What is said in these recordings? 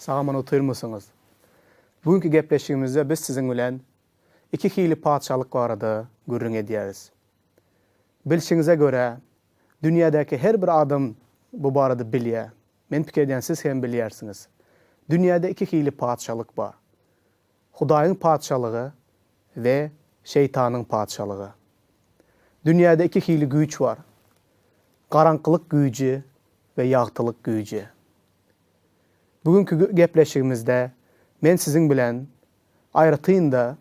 Sağaman oturmuşsunuz. Bugünkü gepleşigimizde biz sizin bilen iki hili padşalyk barada gürrüň edýäris. Bilşiňize göre dünyadaki her bir adam bu barada bilýär. Men pikir edýän siz hem bilýärsiňiz. Dünyada iki hili padşalyk bar. Hudaýyň padşalygy we şeytanyň padşalygy. Dünyada iki hili güýç var. Garanqylyk güýji we ýagtylyk güýji. Bugünkü gepleşigimizde men sizin bilen aýratynda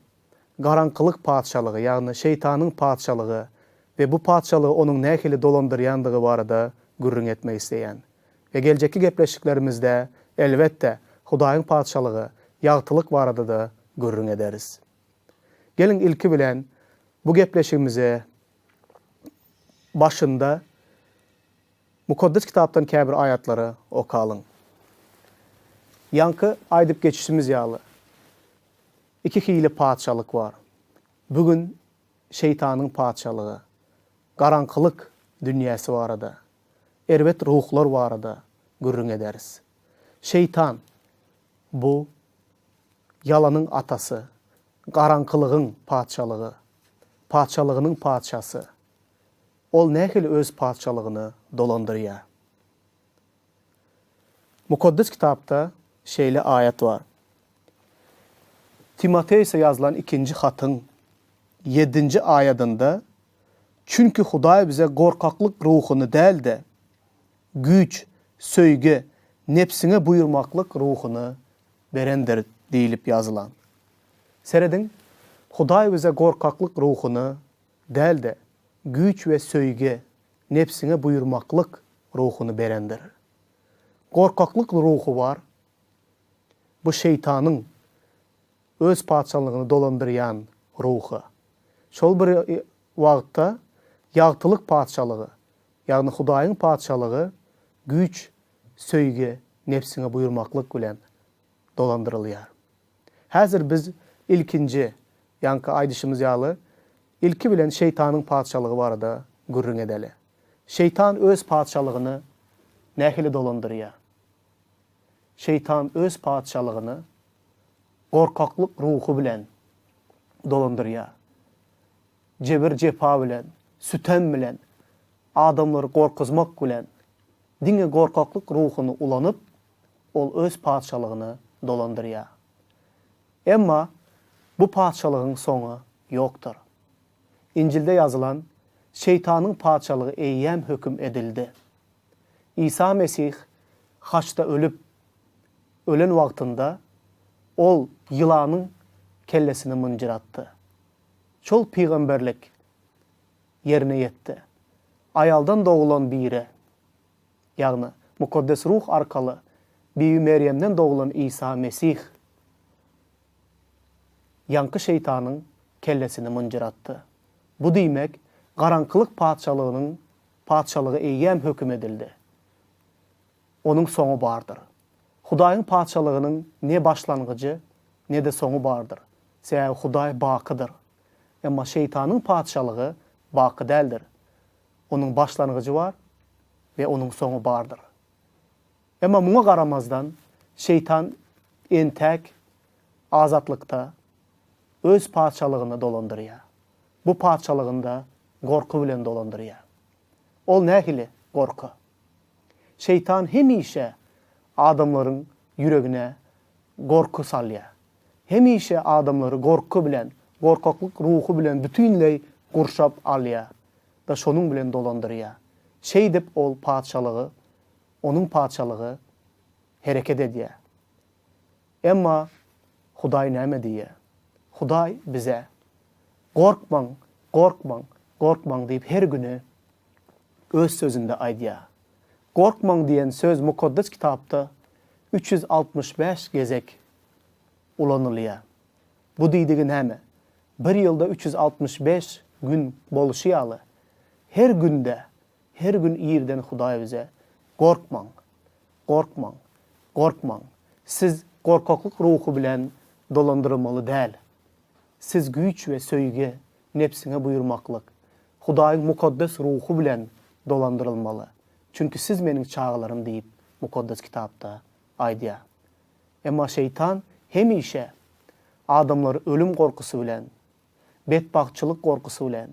garanqylyk padşalygy, ýagny şeytanyň padşalygy we bu padşalygy onuň nähili dolandyrýandygy barada gürrüň etmek isleýän. Ve geljeki gepleşiklerimizde elbetde Hudaýyň padşalygy, ýagtylyk barada da gürrüň ederiz. Gelin ilki bilen bu gepleşigimize başında Mukaddes kitapdan käbir aýatlary okalyň. Yankı aýdyp geçişimiz ýaly. İki hili padşalyk var. Bugün şeytanyň padşalygy, garanqylyk dünýäsi barada, erbet ruhlar barada gürrüň ederiz. Şeytan bu ýalanyň atasy, garanqylygyň padşalygy, padşalygynyň padşasy. Ol nähili öz padşalygyny dolandyrýar. Mukaddes kitapda şeýle ayet var. Timoteýe ýazylan 2-nji hatyň 7-nji aýatynda çünkü Hudaý bize gorkaklyk ruhuny däl-de güç, söýgi, nepsine buýurmaklyk ruhuny berendir diýilip ýazylan. Seredin, Hudaý bize gorkaklyk ruhuny däl-de güç we söýgi, nepsine buýurmaklyk ruhuny berendir. Gorkaklyk ruhu var. Bu şeytanyň öz padşalygyny dolandyrýan ruhu. Şol bir wagtda ýagtylyk padşalygy, ýagny Hudaýyň padşalygy güç, söýgi, nepsine buýurmaklyk bilen dolandyrylýar. Häzir biz ilkinji ýanky aýdyşymyz ýaly ilki bilen şeytanyň padşalygy barada gürrüň edeli. Şeytan öz padşalygyny nähili dolandyrýar? Şeytan öz padşalygyny gorkaklyk ruhu bilen dolandyrýar. Jebir jepa bilen, sütem bilen, adamlary gorkuzmak bilen, diňe gorkaklyk ruhuny ulanyp, ol öz padşalygyny dolandyrýar. Emma bu padşalygyň soňu ýokdur. İncilde ýazylan şeytanyň padşalygy eýýäm höküm edildi. İsa Mesih haçda ölen wagtynda ol ýylanyň kellesini mınjyratdy. Şol peýgamberlik yerine ýetdi. Aýaldan doğulan biri, ýagny mukaddes ruh arkaly Bibi Meryemden doğulan İsa Mesih yankı şeytanyň kellesini mınjyratdy. Bu diýmek garanqylyk padşalygy eýýäm höküm edildi. Onuň soňu bardyr. Hudaýyň padşalygynyň ne başlangyjy, ne de soňu bardyr. Sebäbi Hudaý bakydyr. Emma şeytanyň padşalygy baky däldir. Onuň başlangyjy bar we onuň soňu bardyr. Emma muňa garamazdan şeytan entek azatlykda öz padşalygyny dolandyrýar. Bu padşalygynda gorku bilen dolandyrýar. Ol nähili gorku? Şeytan hemişe adamlaryň yüregine gorku salýar. Hemişe adamlary gorku bilen, gorkaklyk ruhu bilen bütünlei gurşap alýar. Da şonuň bilen dolandyrýar. Şey dep ol padşalygy, onuň padşalygy hereket edýär. Emma Hudaý näme diýär? Hudaý bize gorkmaň, gorkmaň, gorkmaň diýip her güni öz sözünde aýdýar. Gorkmaň diýen söz Mukaddes kitapda 365 gezek ulanylýar. Bu diýdigi näme? Bir ýylda 365 gün boluşy ýaly. Her gün ýerden Hudaý bize gorkmaň, gorkmaň, gorkmaň. Siz gorkaklyk ruhu bilen dolandyrylmaly däl. Siz güýç we söýgi, nepsine buýurmaklyk, Hudaýyň mukaddes ruhu bilen dolandyrylmaly. Çünkü siz meniň çağlarym diýip Mukaddes kitapda aýdýar. Emma şeytan hemişe adamları ölüm korkusu bilen, bedbahtçılık korkusu bilen,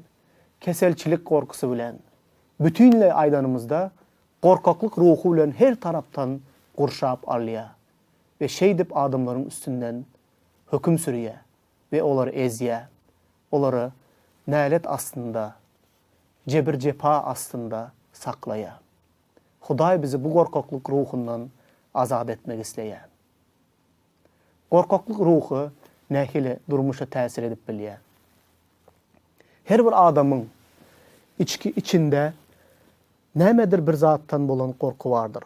keselçilik korkusu bilen, bütünle aydanımızda korkaklık ruhu bilen her taraftan kurşap alya ve dip adamların üstünden hüküm sürüye ve onları ezye, onları nalet aslında, cebir cepa aslında saklaya. Huday bizi bu korkaklık ruhundan azad etmek isteyen. Korkaklık ruhu nehili durmuşa tesir edip bilye. Her bir adamın içinde nemedir bir zattan bolan korku vardır.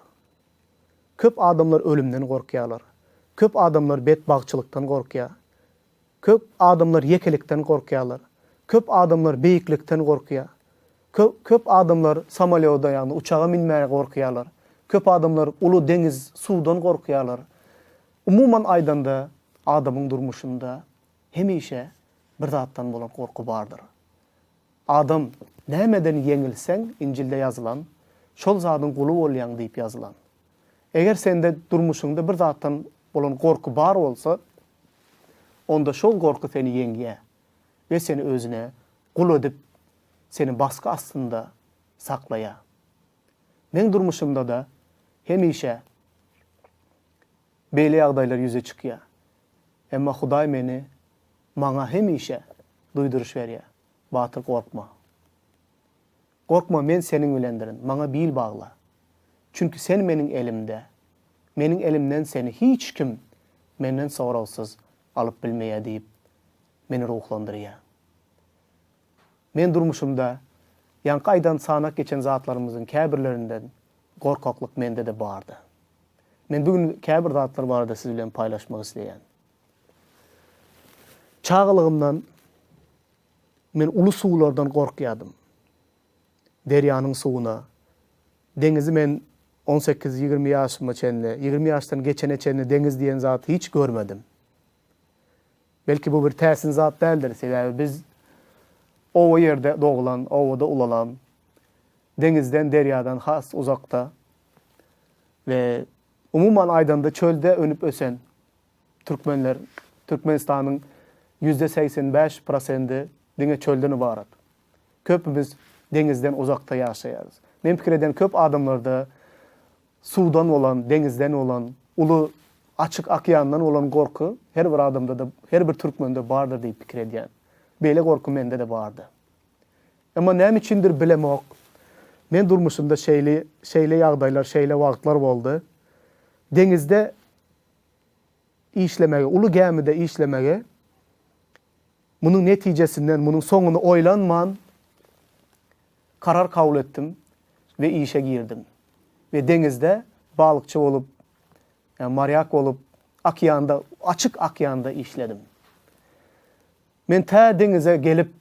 Köp adamlar ölümden korkuyalar. Köp adamlar bedbahtçılıktan korkuya. Köp adamlar yekelikten korkuyalar. Köp adamlar beyiklikten korkuya. Köp adamlar samalyoda yani uçağa minmeye korkuyalar. Köp adamlar ulu deniz, sudan korkuyalar. Umuman aydanda adamın durmuşunda hemişe bir zattan bolan korku vardır. Adam nemeden yengilsen İncil'de yazılan, şol zatın kulu bolyan deyip yazılan. Eğer sende durmuşunda bir zattan bolan korku bar olsa, onda şol korku seni yengiye ve seni özüne kul edip seni baskı aslında saklaya. Men durmuşumda da hemişe beýle ýagdaýlar yüze çykýar. Emma Hudaý meni maňa hemişe duýduruş berýär. Batyr korkma. Korkma, men seniň bilendirin. Maňa bil bagla. Çünkü sen meniň elimde. Meniň elimden seni hiç kim menden sorawsuz alıp bilmeýär diýip meni ruhlandyrýar. Men durmuşumda ýanky sanak geçen zatlarymyzyň käbirlerinden korkaklyk mende de bardy. Men bugün käbir zatlar barada siz bilen paylaşmak isleýän. Çağlygymdan men ulu suwlardan korkýardym. Derýanyň suwuna, denizi men 18-20 ýaşyma çenle, 20 ýaşdan geçene çenle deniz diýen zaty hiç görmedim. Belki bu bir täsin zat däldir. Sebäbi biz o ýerde doğulan, owada ulalan, denizden, deryadan has uzakta ve umuman aydanda çölde önüp ösen Türkmenler, Türkmenistanyň %85% diňe çölden ibaret. Köpümiz denizden uzakta ýaşaýarys. Men pikir eden köp adamlarda suwdan olan, denizden olan, ulu açık akyandan olan korku her bir adamda da, her bir Türkmende bardır diýip pikir edýän. Beýle korku mende de bardy. Ama näme üçindir bilemok. Men durmuşumda şeýle ýagdaýlar, şeýle wagtlar boldy. Denizde işlemege, ulu gemide işlemege, bunun neticesinden, bunun sonunu oylanman karar kabul ettim ve işe girdim. Ve denizde balıkçı olup, yani maryak olup, akyanda, açık akyanda işledim. Men ta denize gelip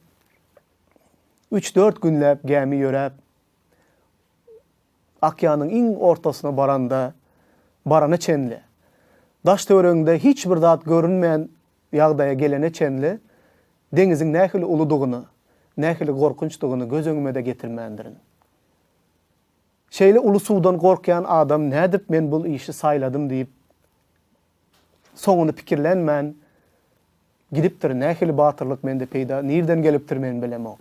3-4 günläp gemi ýöräp akyanyň iň ortasyna barana çenli. Daş töreňde hiç bir zat görünmeýän ýagdaýa gelene çenli deniziň nähili uludugyny, nähili gorkunçdugyny göz öňüme de getirmendirin. Şeýle ulu suwdan korkýan adam nädip men bu işi saýladym diýip soňuny pikirlenmän gidipdir, nähili batyrlyk mende peýda, nirden gelipdir men bilemok.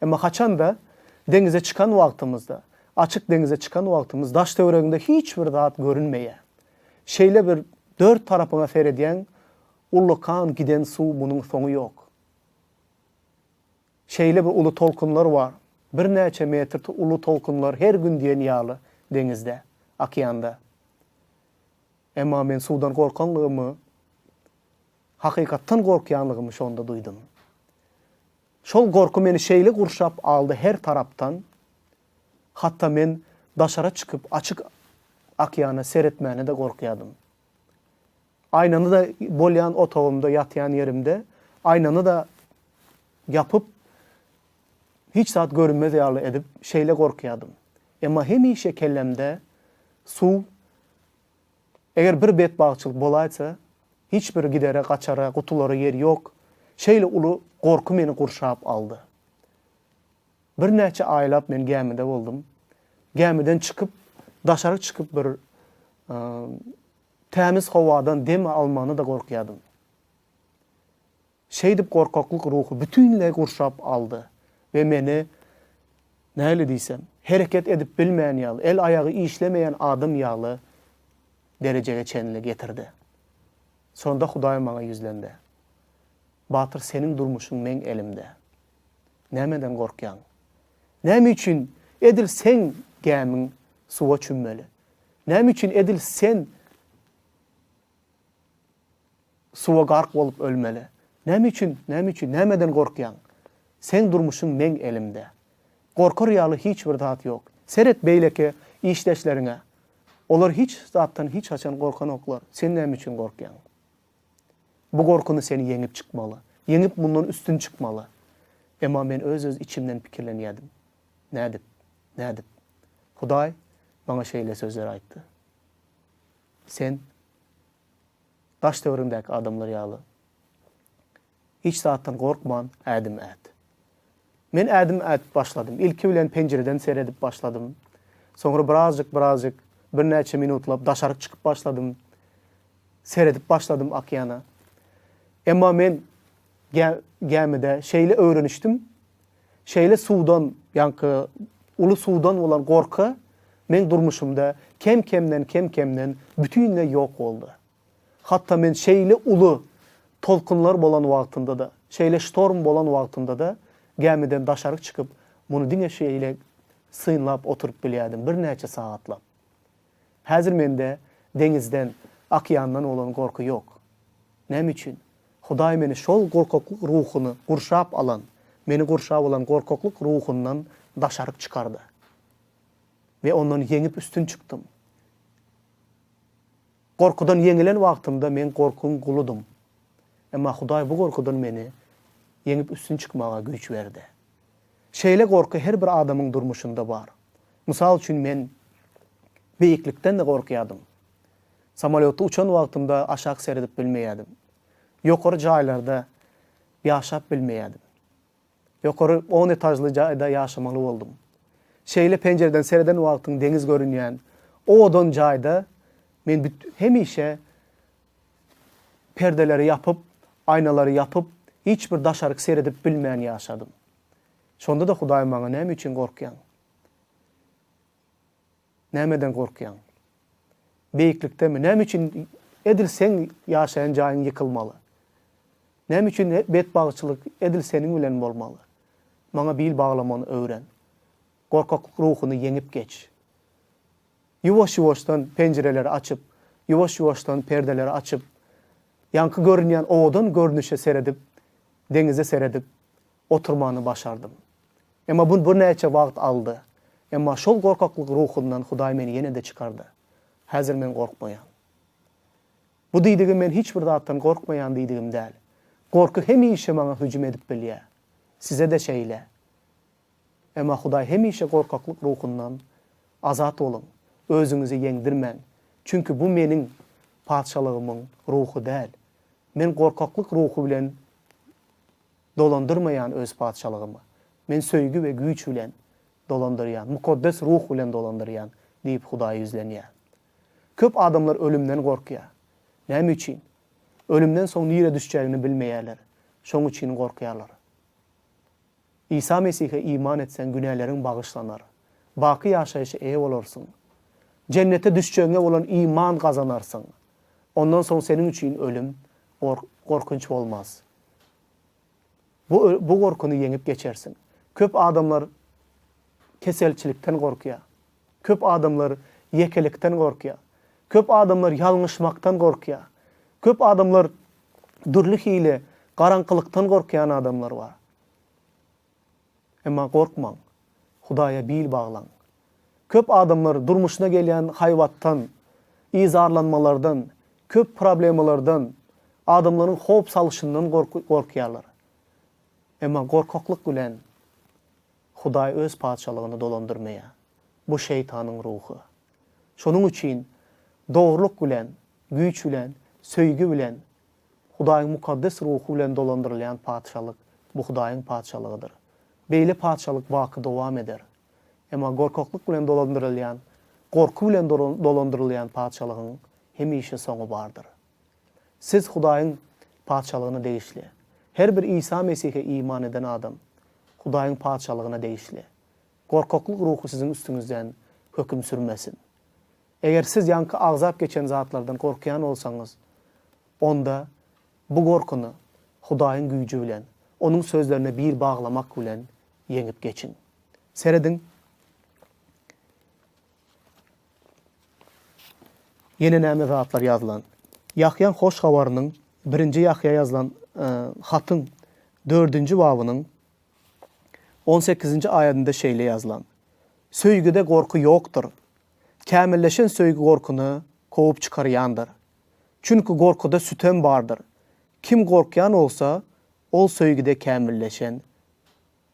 Emma haçanda denize çıkan wagtymyzda, açık denize çıkan wagtymyzda daş töwereginde hiç bir zat görünmeýär. Şeýle bir dört tarapyna feredýän ulukan giden suw munyň soňu ýok. Şeýle bir ulu tolkunlar var. Bir näçe metr ulu tolkunlar her gün diýen ýaly denizde, akyanda. Emma men suwdan korkanlygymy, hakykatdan korkýanlygymy şonda duýdum. Şol korku meni şeýle gurşap aldy her tarapdan. Hatta men daşara çıkıp açık akyana seretmäne de korkýardym. Aynany da bolýan otogumda ýatýan yerimde, aynany da yapıp hiç zat görünmez ýaly edip şeýle korkýardym. Emma hemişe kellemde suw eger bir bedbahtçylyk bolaýsa, hiç bir gidere, kaçara, gutulary yer ýok. Şeýle ulu korku meni gurşap aldı. Bir näçe aýlap men gemide boldum. Gemiden çıkıp, daşary çıkıp bir Temiz havadan deme almanı da korkuyadım. Şeydip korkaklık ruhu bütünle kurşap aldı ve meni näle diysem hareket edip bilmeyen ýaly, el ayağı işlemeyen adam ýaly derecege çenli getirdi. Sonda Hudaý maňa yüzlendi. Batyr, senin durmuşun men elimde. Nämeden gorkýan? Näme üçin edil sen gämiň suwa çümmeli? Näme üçin edil sen suwa gark bolup ölmeli? Näme üçin? Nämeden gorkýan? Sen durmuşun men elimde. Gorkar ýaly hiç bir zat ýok. Seret beýleki işleşlerine. Olar hiç zatdan hiç haçan gorkan oklar. Sen näme üçin gorkýan? Bu gorkuny seni yeňip çykmaly. Yeňip bundan üstün çykmaly. Emma men öz içimden pikirlenýärdim. Nädip? Hudaý bana şeýle sözler aýtdy. Sen taş döwründäki adamlar ýaly hiç zatdan gorkman, ädim ät. Men ädim ät başladım. İlki bilen pencereden seredip başladım. Soňra birazjyk bir näçe minutlap daşaryk çykyp başladım. Seredip başladım akyana. Emma men gemide şeýle öwrenişdim. Şeýle suwdan, ýanky uly suwdan bolan gorka men durmuşumda kemkemden bütünle ýok boldy. Hatta men şeýle uly tolkunlar bolan wagtynda da, şeýle storm bolan wagtynda da gemiden daşaryk çykyp muny diňe şeýle synlap oturup bilýärdim bir näçe sagatlap. Häzir mende deňizden, akyandan olan gorku ýok. Näme üçin? Hudaý meni şol gorkaklyk ruhuny gurşap alan, meni gurşap alan gorkaklyk ruhundan daşaryk çykardy. Ve ondan yeňip üstün çyktym. Gorkudan yeňilen wagtymda men gorkuň guludum. Emma Hudaý bu gorkudan meni yeňip üstün çykmaga güç berdi. Şeýle gorku her bir adamyň durmuşunda bar. Mysal üçin men beýiklikden de gorkýardym. Samolyotda uçan wagtymda aşak seredip bilmeýärdim. Ýokary jaýlarda ýaşap bilmeýärdim. Ýokary 10 etajly jaýda ýaşamaly boldum. Şeýle pencereden sereden wagtyň deňiz görünýän o odan jaýda men hemişe perdeleri yapıp, aynalary yapıp, hiç bir daşaryk seredip bilmeýän ýaşadym. Şonda da Hudaý maňa näme üçin gorkýan? Nämeden gorkýan? Beýiklikdemi? Näme üçin edil sen ýaşaýan jaýyň ýykylmaly? Näme üçin bet bagçylyk edil seniň bilen bolmaly? Maňa bil baglamany öwren. Gorkaklyk ruhuny yeňip geç. Ýuwaş-ýuwaşdan pencereleri açyp, ýuwaş-ýuwaşdan perdeleri açyp, yankı görünýän odan görnüşe seredip, deňize seredip oturmany başardım. Emma bu bir näçe wagt aldy. Emma şol gorkaklyk ruhundan Hudaý meni ýene-de çykardy. Häzir men gorkmaýan. Bu diýdigim men hiç bir zatdan gorkmaýan diýdigim däl. Gorku hemişe maňa hüjüm edip bilýär. Size de şeýle. Emma Hudaý hemişe gorkaklyk ruhundan azat olun. Özüňizi ýeňdirmen. Çünkü bu meniň padşalygymyň ruhu däl. Men gorkaklyk ruhu bilen dolandyrmayan öz padşalygymy. Men söýgü we güýç bilen dolandyrýan, mukaddes ruh bilen dolandyrýan diýip Hudaý yüzlenýär. Köp adamlar ölümden gorkýar. Näme üçin? Ölümden soň nire düşjägini bilmeýärler. Şoň üçin gorkýarlar. İsa Mesih'e iman etsen günahların bağışlanar. Baki yaşayışı ev olursun. Cennete düşeceğine olan iman kazanarsın. Ondan sonra senin için ölüm korkunç olmaz. Bu korkunu yenip geçersin. Köp adamlar keselçilikten korkuyor. Köp adamlar yekelikten korkuyor. Köp adamlar yalnışmaktan korkuyor. Köp adamlar dürlük ile karanlıktan korkuyan adamlar var. Ama korkman. Hudaýa bil bağlan. Köp adamlar durmuşuna gelen hayvattan, izarlanmalardan, köp problemlerden, adamların hop salışından korkuyorlar. Ama korkaklık bilen Hudaý öz padşalygyny dolandyrmaya. Bu şeytanın ruhu. Şonun için doğruluk bilen, güýç bilen, söýgü bilen Hudaýyň mukaddes ruhu bilen dolandyrılan padşalyk bu Hudaýyň padşalygydyr. Beýle padşalyk wagty dowam eder. Emma gorkaklyk bilen dolandyrylýan, gorku bilen dolandyrylýan padşalygyň hemişe soňu bardyr. Siz Hudaýyň padşalygyna değişli. Her bir İsa Mesih'e iman eden adam Hudaýyň padşalygyna değişli. Gorkakluk ruhu sizin üstüňizden höküm sürmesin. Eger siz yankı ağzap geçen zatlardan korkayan olsanız, onda bu korkunu Hudaýyň güýjü bilen, onun sözlerine bir bağlamak bilen yeňip geçin. Seredin, yeni näme zatlar yazılan. Yahyan hoş habarının 1. Yahya yazılan hatın 4. babynyň 18. aýatynda şeýle yazılan. Söýgüde gorku ýokdur. Kämilleşen söýgü gorkuny kovup çykarýandyr. Çünki gorkuda sütem bardyr. Kim gorkyan olsa, ol söýgüde kämilleşen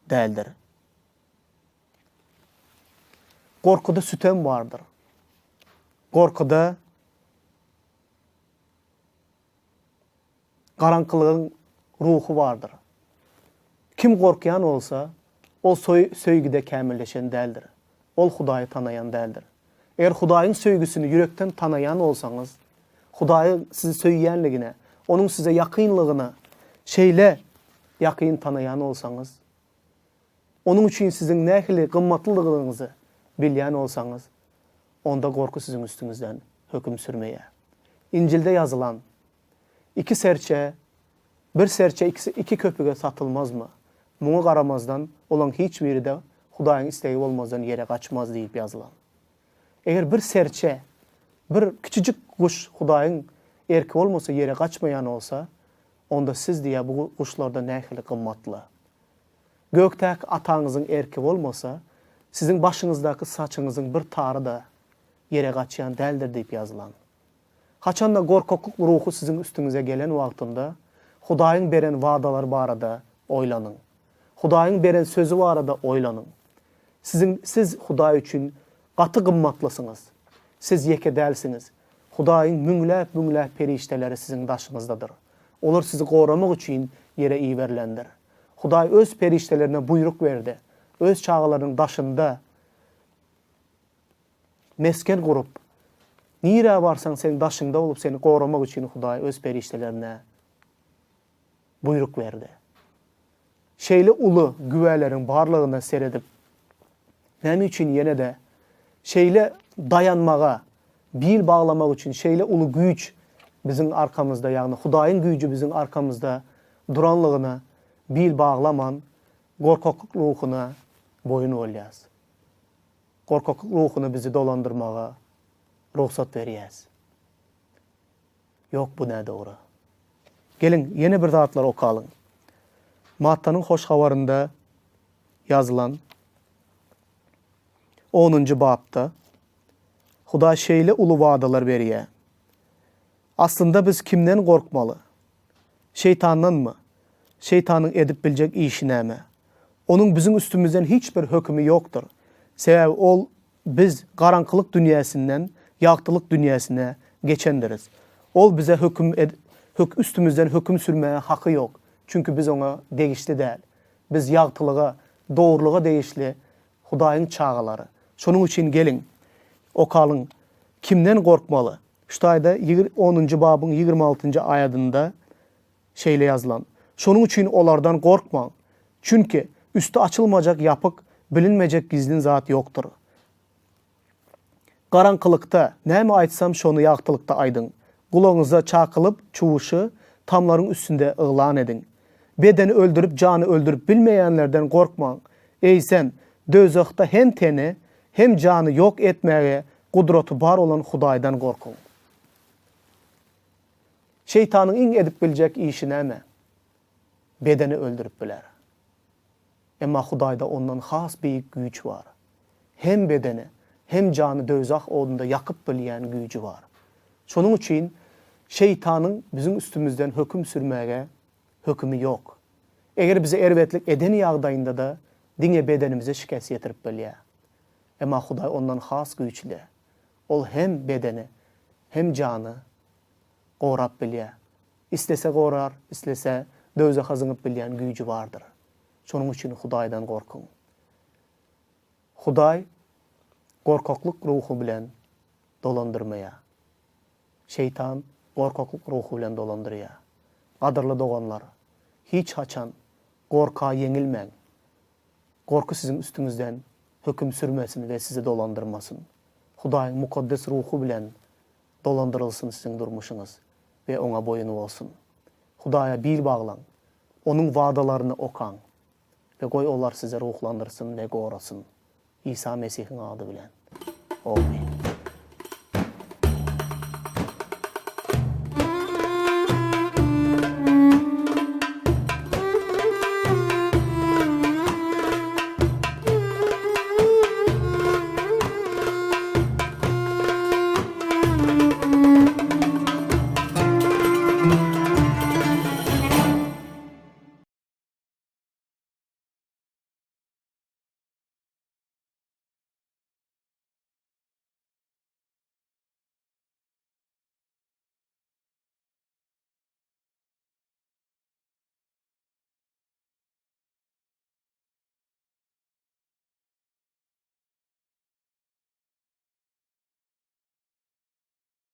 däldir. Gorkuda sütem bardyr. Gorkuda garankylygyň ruhu bardyr. Kim gorkyan olsa, ol söýgüde kämilleşen däldir. Ol Hudaýy tanayan däldir. Eger Hudaýyň söýgüsini yürekden tanayan olsaňyz, Hudaýy sizi söýýänligine, onun size yakynlygyna şeýle yakyn tanayan olsaňyz, onun üçin sizin nähili gymmatlylygyňyzy bilýän olsaňyz, onda gorku sizin üstüňizden höküm sürmeýär. İncilde yazılan iki serçe, bir serçe iki köpüge satılmazmı? Muňa garamazdan olan hiç biri de Hudaýyň istegi bolmazdan yere kaçmaz diýip yazılan. Eger bir serçe, bir küçücük kuş Hudaýyň erki olmasa yere kaçmayan olsa, onda siz diye bu kuşlarda nähili gymmatly. Göktäki ataňyzyň erki olmasa, sizin başyňyzdaky saçyňyzyň bir tary da yere kaçyan däldir diýip yazılan. Haçanda gorkakluk ruhu sizin üstüňize gelen wagtynda, Hudaýyň beren wadalar barada oýlanyň. Hudaýyň beren sözü barada oýlanyň. Siz Hudaý üçin gaty gymmatlysyňyz. Siz ýeke dälsiňiz. Hudaýyň müňläp perişteleri sizin daşyňyzdadyr. Olar sizi goramak üçin yere iýerlendir. Hudaý öz periştelerine buyruk berdi. Öz çağlarynyň daşynda mesken gurup, nire barsaň sen daşyňda bolup seni goramak üçin Hudaý öz periştelerine buyruk berdi. Şeýle uly güwäleriň barlygyna seredip, näme üçin ýene de şeýle dayanmaga, bil bağlamak üçin şeýle uly güýç bizim arkamızda, ýagny Hudaýyň güýjü bizim arkamızda duranlygyna bil bağlaman, gorkakluk ruhuna boyun bolýas. Gorkakluk ruhuny bizi dolandyrmaga ruhsat berýäs. Ýok, bu näde dogry. Gelin yeni bir zatlar okalyň. Mattanyň hoş habarynda yazılan 10. babda Hudaý şeýle uly wadalar berýär. Aslında biz kimden gorkmaly? Şeytandan mı? Şeytanın edip biljek işi näme? Onun bizim üstümüzden hiçbir hökümü yoktur. Sebäbi ol biz garankylyk dünýäsinden ýagtylyk dünýäsine geçendiriz. Ol bize üstümüzden höküm sürmäge haky yok. Çünkü biz ona degişli däl. Biz ýagtylyga, dogrulyga degişli Hudaýyň çağalary. Şonuň üçin gelin, okalyň, kimden gorkmaly? Şu aýda 10. babyň 26. aýatynda şeýle yazılan. Şonuň üçin olardan gorkmaň. Çünkü üstü açılmajak ýapyk, bilinmejek gizlin zat ýokdur. Garankylykda näme aýtsam şonu ýagtylykda aýdyň. Gulagyňyza çakylyp çuwuşy tamlaryň üstünde yglan edin. Bedeni öldürüp canı öldürüp bilmeýänlerden gorkmaň. Ey sen, dözökde hem teni hem canı yok etmäge gudraty bar olan Hudaýdan gorkun. Şeytanyň iň edip biljek işi näme? Bedeni öldürüp biler. Emma Hudaýda ondan has beýik güýç var. Hem bedeni hem canı dözak odunda yakıp bilýän güýçi var. Şonuň üçin şeytanyň bizim üstümizden höküm sürmäge hökümü yok. Eger bize erwetlik eden ýagdaýynda da diňe bedenimize şikayet ýetirip bilýär. Emma Hudaý ondan has güýçli. Ol hem bedeni hem canı gorap bilýär. İstese gorar, istese dözak azyňyp bilýän güýçi bardyr. Şonuň üçin Hudaýdan gorkun. Hudaý gorkakluk ruhu bilen dolandyrmaýar. Şeytan gorkakluk ruhu bilen dolandırıyor. Qadırlı doganlar, hiç haçan gorka yengilmeň. Gorku sizin üstünüzden hüküm sürmesin ve sizi dolandırmasın. Hudaýyň mukaddes ruhu bilen dolandırılsın sizin durmuşunuz ve ona boyun olsun. Hudaýa bil baglaň, onun wagdalaryny okaň ve goý olar size ruhlandırsın ve gorasın. İsa Mesih'in adı bilen. Amin.